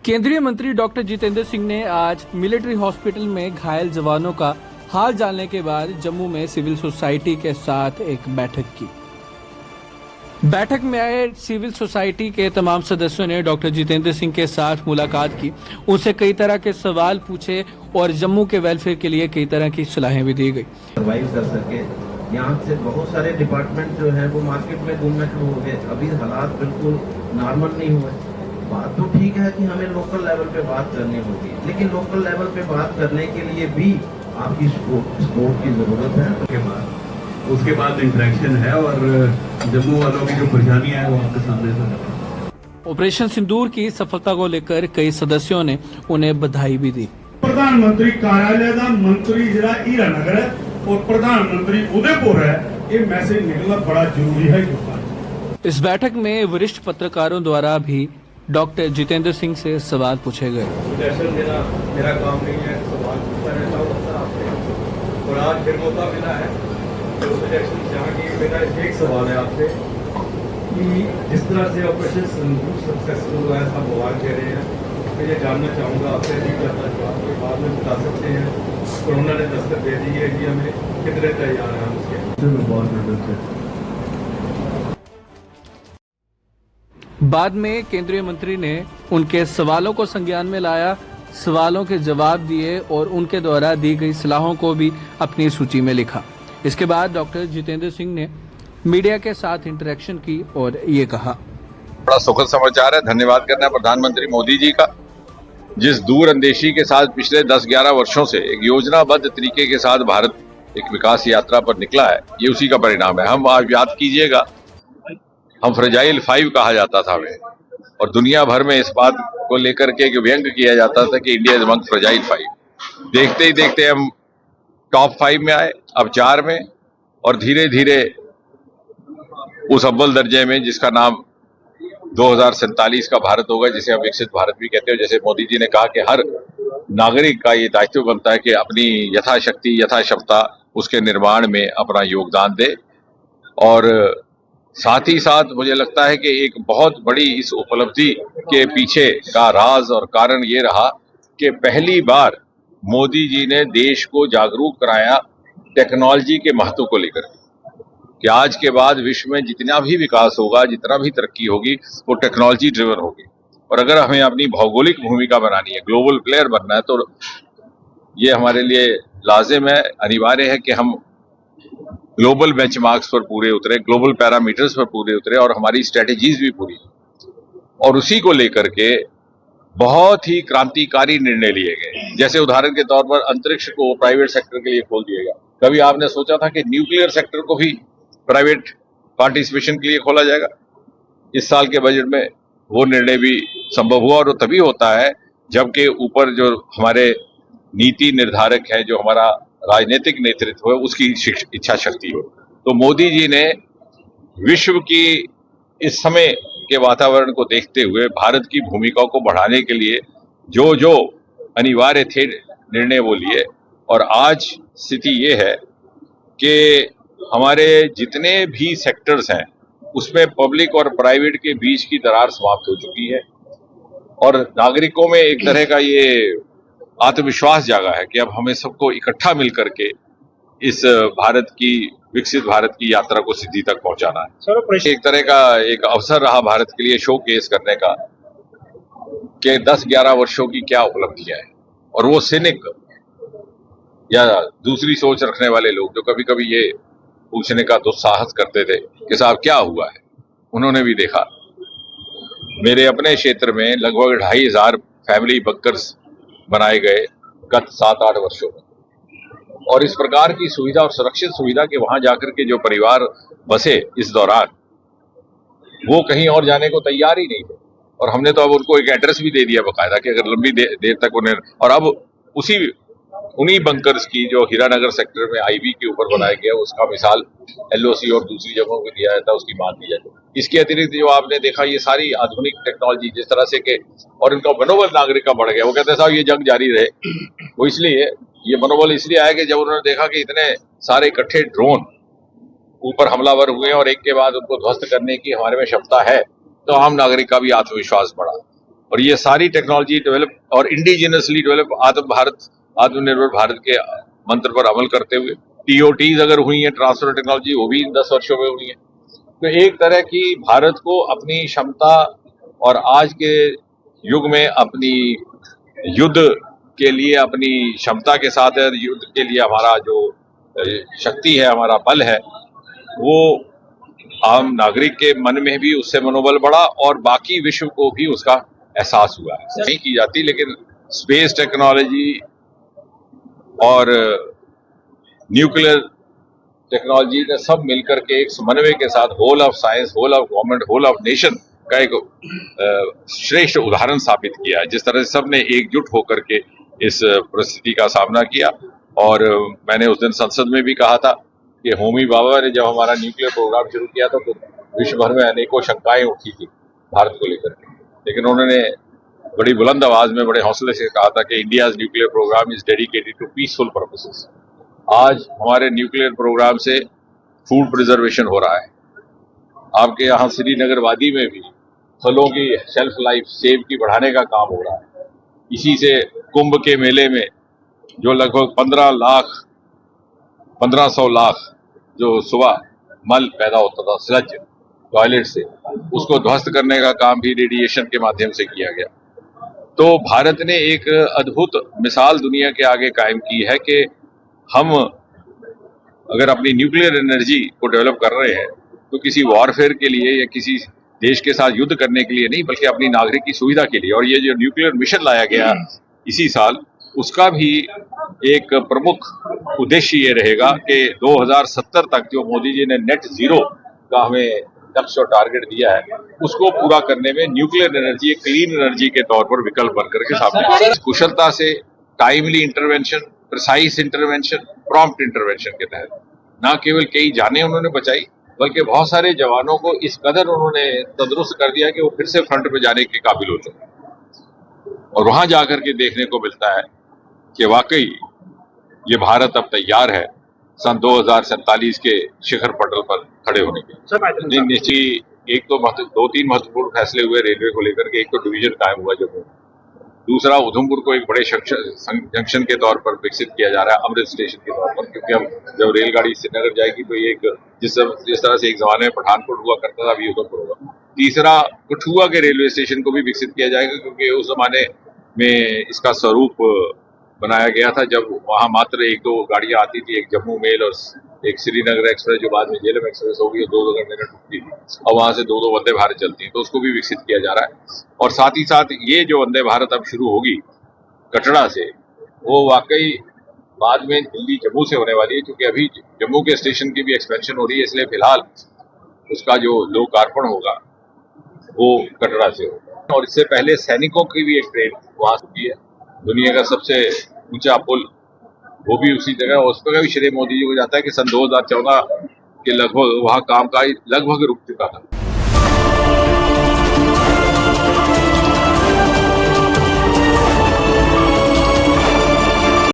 केंद्रीय मंत्री डॉक्टर जितेंद्र सिंह ने आज मिलिट्री हॉस्पिटल में घायल जवानों का हाल जानने के बाद जम्मू में सिविल सोसाइटी के साथ एक बैठक की। बैठक में आए सिविल सोसाइटी के तमाम सदस्यों ने डॉक्टर जितेंद्र सिंह के साथ मुलाकात की, उनसे कई तरह के सवाल पूछे और जम्मू के वेलफेयर के लिए कई तरह की सलाहें भी दी गई। सर्वाइव कर सके, यहाँ से बहुत सारे डिपार्टमेंट जो है वो मार्केट में घूमना शुरू हो गए। अभी हालात बिल्कुल नॉर्मल नहीं हुए। बात तो ठीक है कि हमें लोकल लेवल पे बात करनी होगी, लेकिन लोकल लेवल पे बात करने के लिए भी आपकी सपोर्ट की जरूरत है। उसके बाद इंटरेक्शन है और जम्मू वालों की जो परेशानियां है वो आपके सामने से। ऑपरेशन सिंदूर की सफलता को लेकर कई सदस्यों ने उन्हें बधाई भी दी। प्रधानमंत्री कार्यालय का मंत्री जिला हीरानगर है और प्रधानमंत्री उदयपुर है, ये मैसेज निकलना बड़ा जरूरी है। इस बैठक में वरिष्ठ पत्रकारों द्वारा भी डॉक्टर जितेंद्र सिंह से सवाल पूछे गए। सजेशन देना मेरा काम नहीं है, सवाल पूछता रहता हूँ अक्सर आपसे, और आज फिर मौका मिला है तो सजेशन जहाँ की मेरा एक सवाल है आपसे कि जिस तरह से ऑपरेशन सिंदूर सक्सेसफुल हुआ है, सब भगवान कह रहे हैं, मैं ये जानना चाहूँगा आपसे, नहीं करना जवाब के बाद में बता सकते हैं कोरोना ने दस्तक दे दी है इंडिया में, कितने तैयार हैं हम उसके। बाद में केंद्रीय मंत्री ने उनके सवालों को संज्ञान में लाया, सवालों के जवाब दिए और उनके द्वारा दी गई सलाहों को भी अपनी सूची में लिखा। इसके बाद डॉक्टर जितेंद्र सिंह ने मीडिया के साथ इंटरेक्शन की और ये कहा। बड़ा सुखद समाचार है, धन्यवाद करना है प्रधानमंत्री मोदी जी का, जिस दूरअंदेशी के साथ पिछले 10-11 वर्षों से एक योजनाबद्ध तरीके के साथ भारत एक विकास यात्रा पर निकला है, ये उसी का परिणाम है। हम आज याद कीजिएगा, हम फ्रेजाइल 5 कहा जाता था हमें, और दुनिया भर में इस बात को लेकर के व्यंग किया जाता था कि इंडिया इज अमंग फ्रेजाइल 5। देखते ही देखते हम टॉप 5 में आए, अब 4 में, और धीरे धीरे उस अव्वल दर्जे में जिसका नाम 2047 का भारत होगा, जिसे हम विकसित भारत भी कहते हैं। जैसे मोदी जी ने कहा कि हर नागरिक का ये दायित्व बनता है कि अपनी यथाशक्ति यथाक्षमता उसके निर्माण में अपना योगदान दे। और साथ ही साथ मुझे लगता है कि एक बहुत बड़ी इस उपलब्धि के पीछे का राज और कारण ये रहा कि पहली बार मोदी जी ने देश को जागरूक कराया टेक्नोलॉजी के महत्व को लेकर, कि आज के बाद विश्व में जितना भी विकास होगा, जितना भी तरक्की होगी, वो टेक्नोलॉजी ड्रिवन होगी। और अगर हमें अपनी भौगोलिक भूमिका बनानी है, ग्लोबल प्लेयर बनना है, तो ये हमारे लिए लाजिम है, अनिवार्य है कि हम ग्लोबल बेंचमार्क्स पर पूरे उतरे, ग्लोबल पैरामीटर्स पर पूरे उतरे, और हमारी स्ट्रेटेजीज भी पूरी। और उसी को लेकर के बहुत ही क्रांतिकारी निर्णय लिए गए। जैसे उदाहरण के तौर पर अंतरिक्ष को प्राइवेट सेक्टर के लिए खोल दिया गया। कभी आपने सोचा था कि न्यूक्लियर सेक्टर को भी प्राइवेट पार्टिसिपेशन के लिए खोला जाएगा? इस साल के बजट में वो निर्णय भी संभव हुआ, और वो तभी होता है जबकि ऊपर जो हमारे नीति निर्धारक है, जो हमारा राजनीतिक नेतृत्व है, उसकी इच्छा शक्ति हो। तो मोदी जी ने विश्व की इस समय के वातावरण को देखते हुए भारत की भूमिका को बढ़ाने के लिए जो जो अनिवार्य थे निर्णय वो लिए। और आज स्थिति ये है कि हमारे जितने भी सेक्टर्स हैं उसमें पब्लिक और प्राइवेट के बीच की दरार समाप्त हो चुकी है, और नागरिकों में एक तरह का ये आत्मविश्वास जागा है कि अब हमें सबको इकट्ठा मिलकर के इस भारत की विकसित भारत की यात्रा को सिद्धि तक पहुंचाना है। एक तरह का एक अवसर रहा भारत के लिए शो केस करने का कि 10-11 वर्षों की क्या उपलब्धियां हैं। और वो सैनिक या दूसरी सोच रखने वाले लोग जो कभी कभी ये पूछने का दुस्साहस करते थे कि साहब क्या हुआ है, उन्होंने भी देखा मेरे अपने क्षेत्र में लगभग 2500 फैमिली बंकर्स बनाए गए गत 7-8 वर्षों में। और इस प्रकार की सुविधा और सुरक्षित सुविधा के वहां जाकर के जो परिवार बसे इस दौरान, वो कहीं और जाने को तैयार ही नहीं थे। और हमने तो अब उनको एक एड्रेस भी दे दिया बकायदा कि अगर लंबी देर तक उन्हें, और अब उन्हीं बंकर्स की जो हीरानगर सेक्टर में आईबी के ऊपर बनाया गया, उसका मिसाल एलओसी और दूसरी जगहों में दिया जाता है, उसकी मान दी जाती। इसके अतिरिक्त जो आपने देखा ये सारी आधुनिक टेक्नोलॉजी जिस तरह से के, और इनका मनोबल नागरिक का बढ़ गया। वो कहते हैं साहब ये जंग जारी रहे। वो इसलिए ये मनोबल इसलिए आया कि जब उन्होंने देखा कि इतने सारे इकट्ठे ड्रोन ऊपर हमलावर हुए हैं और एक के बाद उनको ध्वस्त करने की हमारे में क्षमता है, तो आम नागरिक का भी आत्मविश्वास बढ़ा। और ये सारी टेक्नोलॉजी डेवलप और इंडिजिनसली डेवलप आत्मनिर्भर भारत के मंत्र पर अमल करते हुए TOTs अगर हुई है ट्रांसफर टेक्नोलॉजी, वो भी इन 10 वर्षों में हुई है। तो एक तरह की भारत को अपनी क्षमता और आज के युग में अपनी युद्ध के लिए अपनी क्षमता के साथ युद्ध के लिए हमारा जो शक्ति है, हमारा बल है, वो आम नागरिक के मन में भी उससे मनोबल बढ़ा और बाकी विश्व को भी उसका एहसास हुआ है। नहीं की जाती, लेकिन स्पेस टेक्नोलॉजी और न्यूक्लियर टेक्नोलॉजी ने सब मिलकर के एक समन्वय के साथ whole of science, whole of government, whole of nation का एक श्रेष्ठ उदाहरण स्थापित किया है। जिस तरह से सबने एकजुट होकर के इस परिस्थिति का सामना किया। और मैंने उस दिन संसद में भी कहा था कि होमी बाबा ने जब हमारा न्यूक्लियर प्रोग्राम शुरू किया था तो विश्व भर में अनेकों शंकाएं उठी थी भारत को लेकर के, लेकिन उन्होंने बड़ी बुलंद आवाज में बड़े हौसले से कहा था कि India's nuclear program is dedicated to peaceful purposes. आज हमारे न्यूक्लियर प्रोग्राम से फूड प्रिजर्वेशन हो रहा है। आपके यहाँ श्रीनगर वादी में भी फलों की शेल्फ लाइफ, सेब की बढ़ाने का काम हो रहा है। इसी से कुंभ के मेले में जो लगभग 1500 लाख जो सुबह मल पैदा होता था स्लज टॉयलेट से, उसको ध्वस्त करने का काम भी रेडिएशन के माध्यम से किया गया। तो भारत ने एक अद्भुत मिसाल दुनिया के आगे कायम की है कि हम अगर अपनी न्यूक्लियर एनर्जी को डेवलप कर रहे हैं तो किसी वॉरफेयर के लिए या किसी देश के साथ युद्ध करने के लिए नहीं, बल्कि अपनी नागरिक की सुविधा के लिए। और ये जो न्यूक्लियर मिशन लाया गया इसी साल, उसका भी एक प्रमुख उद्देश्य ये रहेगा कि 2070 तक जो मोदी जी ने नेट जीरो का हमें लक्ष्य और टारगेट दिया है, उसको पूरा करने में न्यूक्लियर एनर्जी एक क्लीन एनर्जी के तौर पर विकल्प बनकर के सामने कुशलता से timely intervention, precise intervention, prompt intervention के तहत न केवल कई जानें उन्होंने बचाई, बल्कि बहुत सारे जवानों को इस कदर उन्होंने तंदुरुस्त कर दिया कि वो फिर से फ्रंट पे जाने के काबिल हो चुके। और वहां जाकर के देखने को मिलता है कि वाकई ये भारत अब तैयार है सन 2047 के शिखर पटल पर खड़े होने के। निश्चित एक तो 2-3 महत्वपूर्ण फैसले हुए रेलवे को लेकर के। एक तो डिवीजन कायम हुआ जम्मू, दूसरा उधमपुर को एक बड़े जंक्शन के तौर पर विकसित किया जा रहा है, अमृत स्टेशन के तौर पर, क्योंकि अब जब रेलगाड़ी श्रीनगर जाएगी तो ये एक जिस तरह से एक जमाने में पठानकोट हुआ करता था, अभी उधमपुर होगा। तीसरा, कठुआ के रेलवे स्टेशन को भी विकसित किया जाएगा, क्योंकि उस जमाने में इसका स्वरूप बनाया गया था जब वहां मात्र 1-2 गाड़ियां आती थी, एक जम्मू मेल और एक श्रीनगर एक्सप्रेस जो बाद में झेलम एक्सप्रेस होगी, 2 घंटे रुकती थी, और वहां से 2 वंदे भारत चलती है, तो उसको भी विकसित किया जा रहा है। और साथ ही साथ ये जो वंदे भारत अब शुरू होगी कटरा से, वो वाकई बाद में दिल्ली जम्मू से होने वाली है, क्योंकि अभी जम्मू के स्टेशन की भी एक्सपेंशन हो रही है, इसलिए फिलहाल उसका जो लोकार्पण होगा वो कटरा से होगा। और इससे पहले सैनिकों की भी एक ट्रेन वहां होती है, दुनिया का सबसे ऊंचा पुल, वो भी उसी जगह, उस पर भी श्रेय मोदी जी को जाता है कि सन 2014 के लगभग वहां काम काज लगभग रुक चुका था।